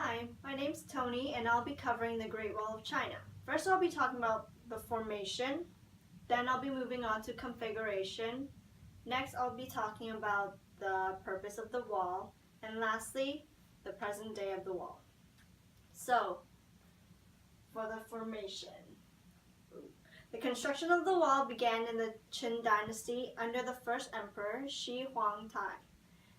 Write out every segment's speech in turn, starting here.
Hi, my name's Tony and I'll be covering the Great Wall of China. First I'll be talking about the formation, then I'll be moving on to configuration. Next I'll be talking about the purpose of the wall, and lastly, the present day of the wall. So, for the formation. The construction of the wall began in the Qin dynasty under the first emperor, Shi Huangtai,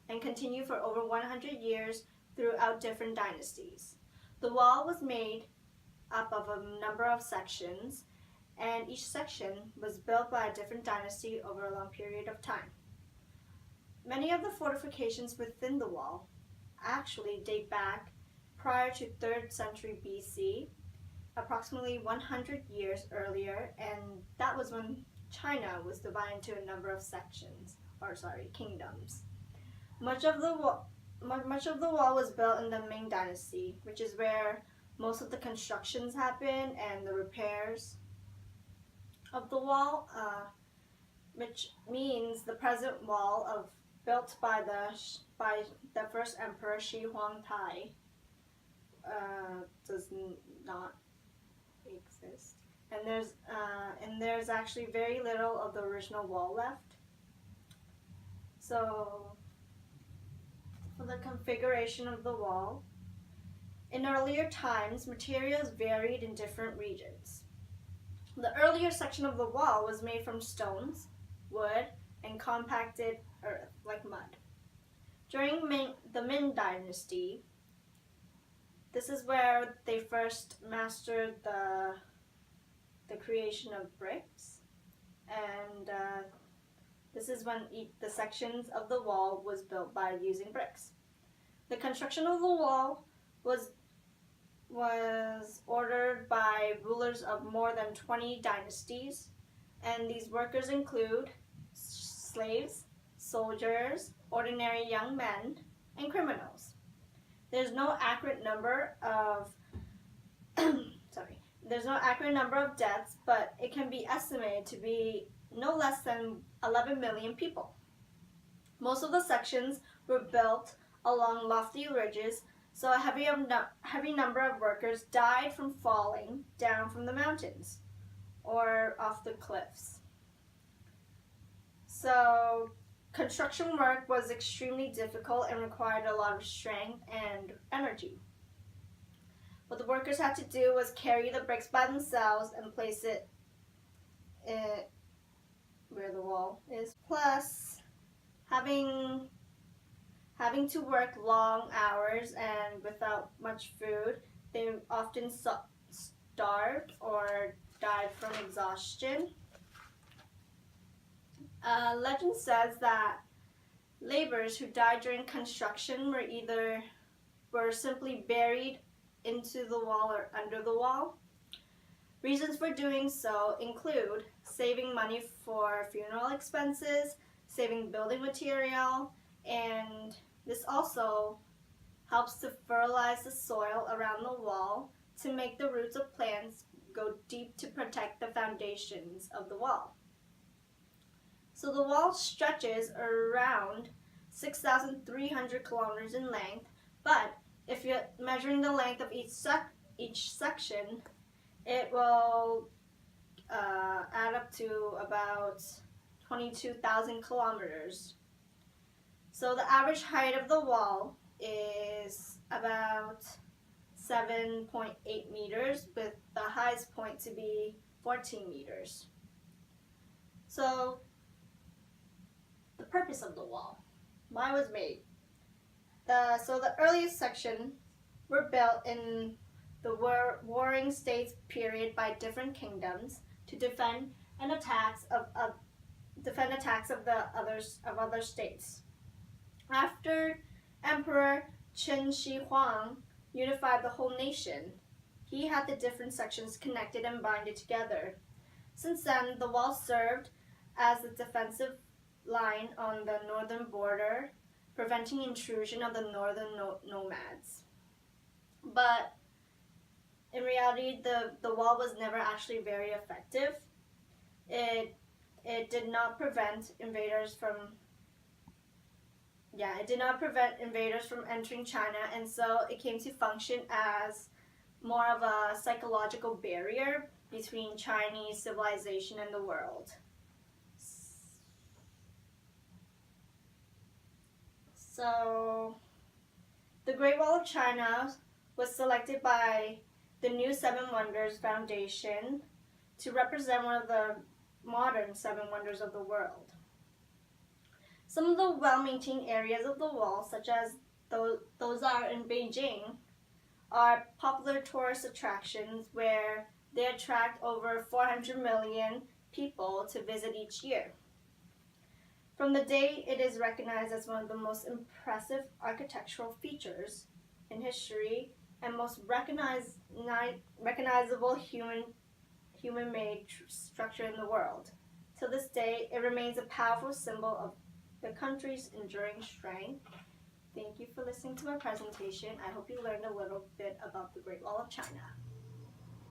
and continued for over 100 years throughout different dynasties. The wall was made up of a number of sections, and each section was built by a different dynasty over a long period of time. Many of the fortifications within the wall actually date back prior to 3rd century BC, approximately 100 years earlier, and that was when China was divided into a number of kingdoms. Much of the wall was built in the Ming Dynasty, which is where most of the constructions happen and the repairs of the wall, which means the present wall built by the first emperor Shi Huangtai does not exist, and there's actually very little of the original wall left. So, for the configuration of the wall, in earlier times, materials varied in different regions. The earlier section of the wall was made from stones, wood, and compacted earth, like mud. During the Ming Dynasty, this is where they first mastered the creation of bricks, and this is when the sections of the wall was built by using bricks. The construction of the wall was ordered by rulers of more than 20 dynasties, and these workers include slaves, soldiers, ordinary young men, and criminals. There's no accurate number of deaths, but it can be estimated to be no less than 11 million people. Most of the sections were built along lofty ridges, so a heavy number of workers died from falling down from the mountains or off the cliffs. So construction work was extremely difficult and required a lot of strength and energy. What the workers had to do was carry the bricks by themselves and place it where the wall is. Plus, having to work long hours and without much food, they often starved or died from exhaustion. Legend says that laborers who died during construction were simply buried into the wall or under the wall. Reasons for doing so include saving money for funeral expenses, saving building material, and this also helps to fertilize the soil around the wall to make the roots of plants go deep to protect the foundations of the wall. So the wall stretches around 6,300 kilometers in length, but if you're measuring the length of each section, it will add up to about 22,000 kilometers. So the average height of the wall is about 7.8 meters, with the highest point to be 14 meters. So the purpose of the wall. Why was made? So the earliest section were built in the warring states period by different kingdoms to defend attacks of other states. After Emperor Qin Shi Huang unified the whole nation, he had the different sections connected and binded together. Since then, the wall served as the defensive line on the northern border, preventing intrusion of the northern nomads. But in reality, the wall was never actually very effective. It did not prevent invaders from Yeah, it did not prevent invaders from entering China, and so it came to function as more of a psychological barrier between Chinese civilization and the world. So, the Great Wall of China was selected by the New Seven Wonders Foundation to represent one of the modern seven wonders of the world. Some of the well-maintained areas of the wall, such as those are in Beijing, are popular tourist attractions where they attract over 400 million people to visit each year. From the day it is recognized as one of the most impressive architectural features in history and most recognizable human-made structure in the world. To this day, it remains a powerful symbol of the country's enduring strength. Thank you for listening to my presentation. I hope you learned a little bit about the Great Wall of China.